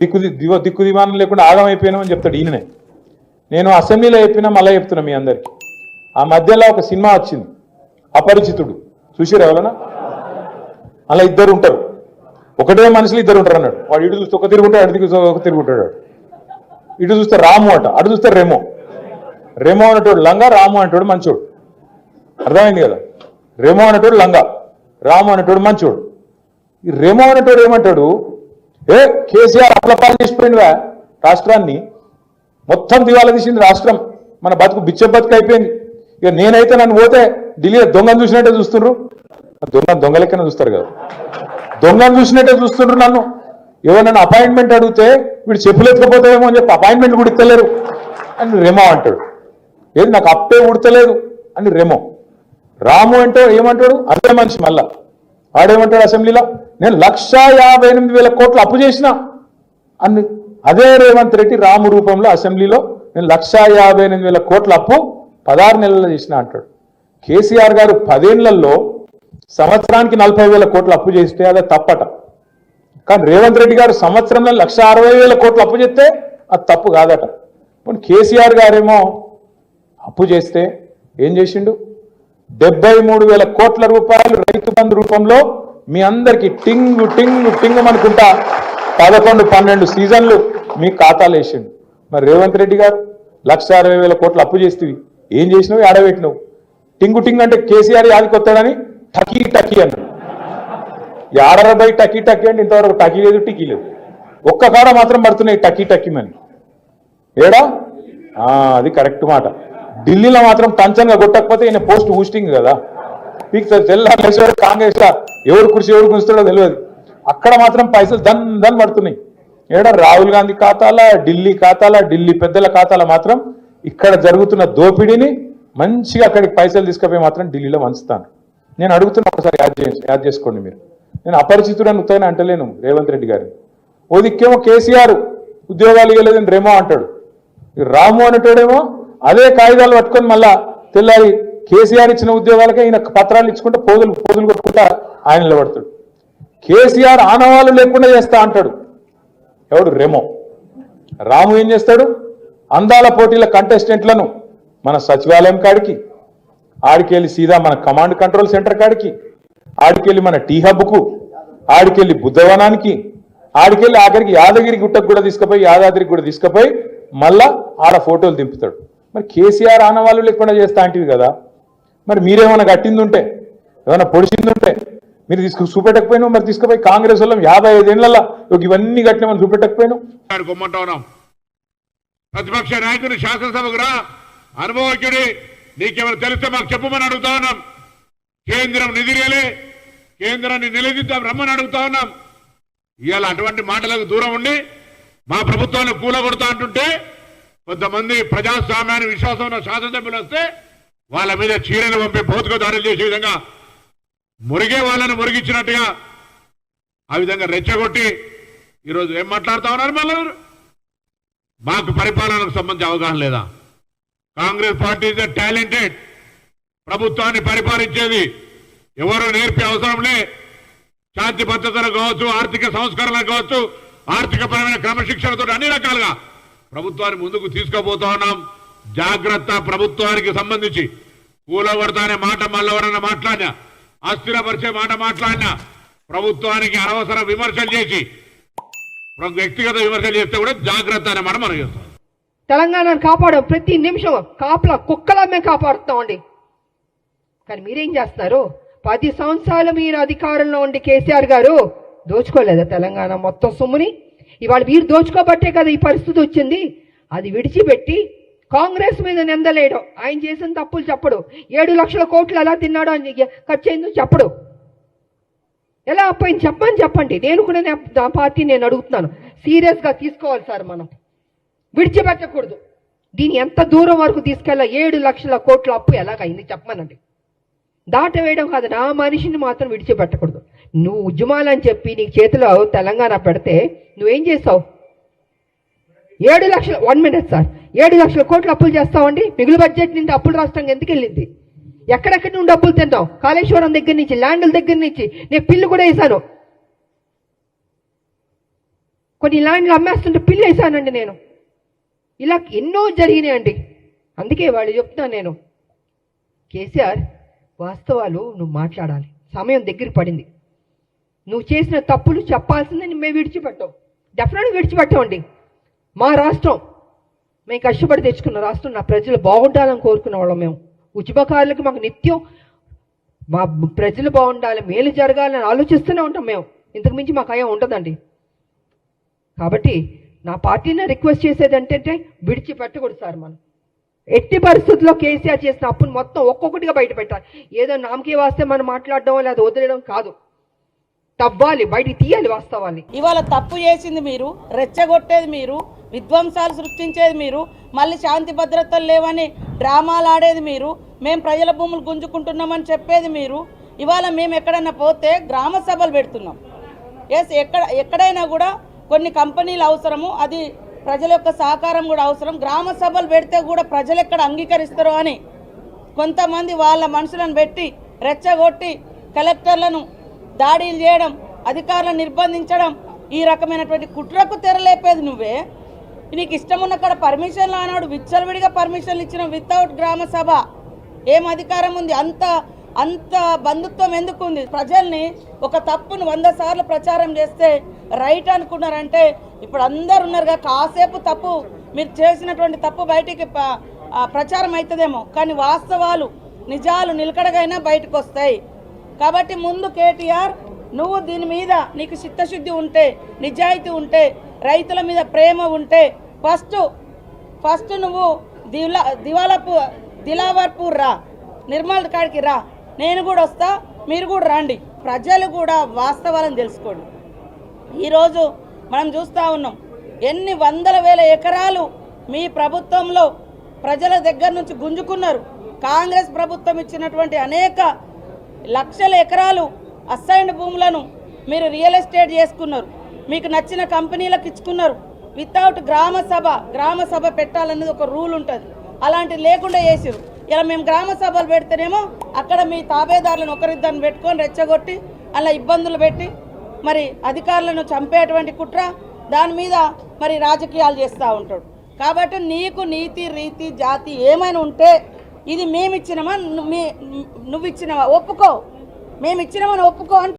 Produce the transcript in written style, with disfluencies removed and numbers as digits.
దిక్కు దివానం లేకుండా ఆగమైపోయినామని చెప్తాడు ఈయననే. నేను అసెంబ్లీలో చెప్పినా మళ్ళీ చెప్తున్నా మీ అందరికి. ఆ మధ్యలో ఒక సినిమా వచ్చింది అపరిచితుడు, చూసిరా ఎవరన్నా? అలా ఇద్దరు ఉంటారు, ఒకటే మనుషులు ఇద్దరు ఉంటారు అన్నాడు. వాడు ఇటు చూస్తే ఒక తిరుగుంటాడు, అటు చూస్తే ఒక తిరుగుంటాడు. ఇటు చూస్తే రాము అట, అటు చూస్తే రెమో. రెమో అనేటోడు లంగా, రాము అనేటోడు మంచోడు. అర్థమైంది కదా? రెమో అనేటోడు లంగా, రాము అనేటోడు మంచోడు. ఈ రెమో అనేటోడు ఏమంటాడు, కేసీఆర్ అప్లపాలు చేసిపోయిందివా రాష్ట్రాన్ని, మొత్తం దివాలా తీసింది రాష్ట్రం, మన బతుకు బిచ్చ బతుకు అయిపోయింది. ఇక నేనైతే నన్ను పోతే ఢిల్లీలో దొంగను చూసినట్టే చూస్తుండ్రు. దొంగ లెక్కన చూస్తారు కదా, దొంగను చూసినట్టే చూస్తుండ్రు నన్ను. ఎవరైనా అపాయింట్మెంట్ అడిగితే వీడు చెప్పులు ఎత్తుకపోతాయేమో అని చెప్పి అపాయింట్మెంట్ కూడా ఇస్తలేరు అని రెమో అంటాడు. ఏది నాకు అప్పే ఉడతలేదు అని రెమో. రాము అంటే ఏమంటాడు, అదే మనిషి మళ్ళా ఆడేమంటాడు అసెంబ్లీలో, నేను 1,58,000 కోట్లు అప్పు చేసిన అని. అదే రేవంత్ రెడ్డి రాము రూపంలో అసెంబ్లీలో నేను 1,58,000 కోట్ల అప్పు 16 నెలల్లో చేసిన అంటాడు. కేసీఆర్ గారు 10 ఏళ్లలో సంవత్సరానికి 40,000 కోట్ల అప్పు చేస్తే అదే తప్పట. కానీ రేవంత్ రెడ్డి గారు సంవత్సరంలో 1,60,000 కోట్ల అప్పు చేస్తే అది తప్పు కాదట. కేసీఆర్ గారేమో అప్పు చేస్తే ఏం చేసిండు, 73,000 కోట్ల రూపాయలు రైతు బంధు రూపంలో మీ అందరికి టింగు టింగు టింగు అనుకుంటా 11-12 సీజన్లు మీ ఖాతాలు వేసిండు. మరి రేవంత్ రెడ్డి గారు 1,60,000 కోట్లు అప్పు చేస్తేవి ఏం చేసినావు, ఆడబెట్టినావు. టింగు టింగు అంటే కేసీఆర్ యాదికి వస్తాడని టకీ టకీ అన్నాడు. 50 టకీ టకీ అంటే ఇంతవరకు టకీ లేదు, టికీ లేదు. ఒక్క కాడ మాత్రం పడుతున్నాయి టకీ టకీమని. ఏడా అది కరెక్ట్ మాట. ఢిల్లీలో మాత్రం టంచన్గా కొట్టకపోతే ఈయన పోస్ట్ హూస్టింగ్ కదా, తెల్లారు కాంగ్రెస్ ఎవరు కుర్చీ ఎవరు గుంచుతాడో తెలియదు. అక్కడ మాత్రం పైసలు దన్ పడుతున్నాయి. ఏడా రాహుల్ గాంధీ ఖాతాల, ఢిల్లీ ఖాతాల, ఢిల్లీ పెద్దల ఖాతాల మాత్రం ఇక్కడ జరుగుతున్న దోపిడీని మంచిగా అక్కడికి పైసలు తీసుకుపోయి మాత్రం ఢిల్లీలో వంచుతాను. నేను అడుగుతున్నా, ఒకసారి యాడ్ చేసుకోండి మీరు. నేను అపరిచితుడని ఉత్తైనా అంటలేను రేవంత్ రెడ్డి గారిని. ఓ దిక్కేమో కేసీఆర్ ఉద్యోగాలు ఇవ్వలేదని రెమో అంటాడు, రాము అనేటోడేమో అదే కాగితాలు పట్టుకొని మళ్ళా తెల్లారి కేసీఆర్ ఇచ్చిన ఉద్యోగాలకే ఈయన పత్రాలు ఇచ్చుకుంటే పోదులు కొట్టుకుంటా ఆయన నిలబడతాడు. కేసీఆర్ ఆనవాళ్ళు లేకుండా చేస్తా అంటాడు ఎవడు, రెమో. రాము ఏం చేస్తాడు, అందాల పోటీల కంటెస్టెంట్లను మన సచివాలయం కాడికి, ఆడికెళ్ళి సీదా మన కమాండ్ కంట్రోల్ సెంటర్ కాడికి, ఆడికెళ్ళి మన టీ హబ్కు, ఆడికెళ్ళి బుద్ధవనానికి, ఆడికెళ్ళి ఆఖరికి యాదగిరి గుట్టకు కూడా తీసుకుపోయి, యాదాద్రికి కూడా తీసుకుపోయి మళ్ళా ఆడ ఫోటోలు దింపుతాడు. మరి కేసీఆర్ ఆనవాళ్ళు లేకుండా చేస్తా అంటివి కదా, మరి మీరేమైనా కట్టింది ఉంటే, ఏమైనా పొడిచింది ఉంటే మీరు చూపెట్టకపోయినా, మరి తీసుకుపోయి కాంగ్రెస్ వాళ్ళం 55 ఏళ్లలో ఇవన్నీ కట్టినామని చూపెట్టకపోయినా. ప్రతిపక్ష నాయకుడు శాసనసభకు రా, అనుభవజ్ఞుడి, నీకేమైనా తెలిస్తే మాకు చెప్పమని అడుగుతా ఉన్నాం. కేంద్రం నిధిరేలే, కేంద్రాన్ని నిలదీద్దాం రమ్మని అడుగుతా ఉన్నాం. ఇవాళ అటువంటి మాటలకు దూరం ఉండి మా ప్రభుత్వాన్ని కూలగొడతా అంటుంటే కొంతమంది ప్రజాస్వామ్యాన్ని విశ్వాసం ఉన్న శాసనసభ్యులు వస్తే వాళ్ళ మీద చీరలు పంపి భౌతిక దాడులు చేసే విధంగా, మురిగే వాళ్ళను మురిగించినట్టుగా ఆ విధంగా రెచ్చగొట్టి ఈరోజు ఏం మాట్లాడుతా ఉన్నారు. మళ్ళీ మాకు పరిపాలనకు సంబంధించి అవగాహన లేదా? Congress party is talented. ప్రభుత్వాన్ని పరిపాలించేది ఎవరు నేర్పే అవసరంలే. శాంతి భద్రతలు కావచ్చు, ఆర్థిక సంస్కరణలు కావచ్చు, ఆర్థిక పరమైన క్రమశిక్షణతో అన్ని రకాలుగా ప్రభుత్వాన్ని ముందుకు తీసుకుపోతా ఉన్నాం. జాగ్రత్త. ప్రభుత్వానికి సంబంధించి కూలగొడతా అనే మాట మళ్ళెవరన్నా మాట్లాడినా, అస్థిరపరిచే మాట మాట్లాడినా, ప్రభుత్వానికి అనవసర విమర్శలు చేసి వ్యక్తిగత విమర్శలు చేస్తే కూడా జాగ్రత్త అనే మాట మనం చేస్తాం. తెలంగాణను కాపాడాం, ప్రతి నిమిషం కాపలా కుక్కలా మేము కాపాడుతామండి. కానీ మీరేం చేస్తున్నారు? 10 సంవత్సరాలు మీరు అధికారంలో ఉండి కేసీఆర్ గారు దోచుకోలేదా తెలంగాణ మొత్తం సొమ్ముని? ఇవాళ మీరు దోచుకోబట్టే కదా ఈ పరిస్థితి వచ్చింది. అది విడిచిపెట్టి కాంగ్రెస్ మీద నిందలేయడం, ఆయన చేసిన తప్పులు చెప్పడు, 7 లక్షల కోట్లు ఎలా తిన్నాడో అని ఖర్చు అయిందో చెప్పడు, ఎలా అప్పయింది చెప్పండి. నేను కూడా నా పార్టీ నేను అడుగుతున్నాను, సీరియస్గా తీసుకోవాలి సార్, మనం విడిచిపెట్టకూడదు. దీన్ని ఎంత దూరం వరకు తీసుకెళ్ళా? 7 లక్షల కోట్ల అప్పు ఎలాగైంది చెప్పమనండి. దాటవేయడం కాదు, నా మనిషిని మాత్రం విడిచిపెట్టకూడదు. నువ్వు ఉద్యమాలని చెప్పి నీకు చేతిలో తెలంగాణ పెడితే నువ్వేం చేస్తావు? 7 లక్షల 1 మినిట్ సార్, 7 లక్షల కోట్లు అప్పులు చేస్తావండి. మిగులు బడ్జెట్ నుండి అప్పులు రాష్ట్రంగా ఎందుకు వెళ్ళింది? ఎక్కడెక్కడి నుండి అప్పులు తింటావు? కాళేశ్వరం దగ్గర నుంచి, ల్యాండ్ల దగ్గర నుంచి నేను పిల్లు కూడా వేశాను. కొన్ని ల్యాండ్లు అమ్మేస్తుంటే పిల్లేసానండి నేను. ఇలా ఎన్నో జరిగినాయండి. అందుకే వాళ్ళు చెప్తున్నాను నేను, కేసీఆర్ వాస్తవాలు నువ్వు మాట్లాడాలి. సమయం దగ్గర పడింది. నువ్వు చేసిన తప్పులు చెప్పాల్సిందని మేము విడిచిపెట్టాం. డెఫినెట్గా విడిచిపెట్టామండి. మా రాష్ట్రం మేము కష్టపడి తెచ్చుకున్న రాష్ట్రం, నా ప్రజలు బాగుండాలని కోరుకున్న వాళ్ళం మేము. ఉద్యమకారులకు మాకు నిత్యం మా ప్రజలు బాగుండాలి, మేలు జరగాలని ఆలోచిస్తూనే ఉంటాం మేము. ఇంతకు మించి మాకు అయ్యా ఉంటుందండి. కాబట్టి నా పార్టీని రిక్వెస్ట్ చేసేది ఏంటంటే విడిచిపెట్టకూడదు సార్. మనం ఎట్టి పరిస్థితుల్లో కేసీఆర్ చేసిన అప్పును మొత్తం ఒక్కొక్కటిగా బయట పెట్టాలి. ఏదో నామకే వాస్తే మనం మాట్లాడడం లేదా వదిలేయడం కాదు, తవ్వాలి, బయటికి తీయాలి వాస్తవాన్ని. ఇవాళ తప్పు చేసింది మీరు, రెచ్చగొట్టేది మీరు, విధ్వంసాలు సృష్టించేది మీరు, మళ్ళీ శాంతి భద్రతలు లేవని డ్రామాలు ఆడేది మీరు, మేము ప్రజల భూములు గుంజుకుంటున్నామని చెప్పేది మీరు. ఇవాళ మేము ఎక్కడైనా పోతే గ్రామ సభలు పెడుతున్నాం. ఎక్కడైనా కూడా కొన్ని కంపెనీలు అవసరము, అది ప్రజల యొక్క సహకారం కూడా అవసరం. గ్రామ సభలు పెడితే కూడా ప్రజలు ఎక్కడ అంగీకరిస్తారో అని కొంతమంది వాళ్ళ మనుషులను పెట్టి రెచ్చగొట్టి కలెక్టర్లను దాడులు చేయడం, అధికారులను నిర్బంధించడం, ఈ రకమైనటువంటి కుట్రకు తెరలేపేది నువ్వే. నీకు ఇష్టం ఉన్న కాడ పర్మిషన్లు అన్నాడు, విచ్చలవిడిగా పర్మిషన్లు ఇచ్చిన వితౌట్ గ్రామ సభ ఏం అధికారం ఉంది? అంత బంధుత్వం ఎందుకు ఉంది? ప్రజల్ని ఒక తప్పును 100 సార్లు ప్రచారం చేస్తే రైట్ అనుకున్నారంటే ఇప్పుడు అందరు ఉన్నారుగా, కాసేపు తప్పు మీరు చేసినటువంటి తప్పు బయటికి ప్రచారం అవుతుందేమో, కానీ వాస్తవాలు నిజాలు నిలకడగైనా బయటకు వస్తాయి. కాబట్టి ముందు కేటీఆర్, నువ్వు దీని మీద నీకు చిత్తశుద్ధి ఉంటే, నిజాయితీ ఉంటే, రైతుల మీద ప్రేమ ఉంటే ఫస్ట్ నువ్వు దిలావర్పూర్ రా, నిర్మల్ కాడికి రా, నేను కూడా వస్తా, మీరు కూడా రండి. ప్రజలు కూడా వాస్తవాలను తెలుసుకోండి. ఈరోజు మనం చూస్తూ ఉన్నాం ఎన్ని వందల వేల ఎకరాలు మీ ప్రభుత్వంలో ప్రజల దగ్గర నుంచి గుంజుకున్నారు. కాంగ్రెస్ ప్రభుత్వం ఇచ్చినటువంటి అనేక లక్షల ఎకరాలు అసైన్డ్ భూములను మీరు రియల్ ఎస్టేట్ చేసుకున్నారు, మీకు నచ్చిన కంపెనీలకు ఇచ్చుకున్నారు. వితౌట్ గ్రామ సభ పెట్టాలనేది ఒక రూల్ ఉంటుంది, అలాంటివి లేకుండా చేసారు. ఇలా మేము గ్రామ సభలు పెడితేనేమో అక్కడ మీ తాబేదారులను ఒకరిద్దరిని పెట్టుకొని రెచ్చగొట్టి అలా ఇబ్బందులు పెట్టి మరి అధికారులను చంపేటువంటి కుట్ర, దాని మీద మరి రాజకీయాలు చేస్తూ ఉంటాడు. కాబట్టి నీకు నీతి రీతి జాతి ఏమైనా ఉంటే ఇది మేమిచ్చినామా నువ్వు ఇచ్చినావా ఒప్పుకో, మేమిచ్చినామని ఒప్పుకో అని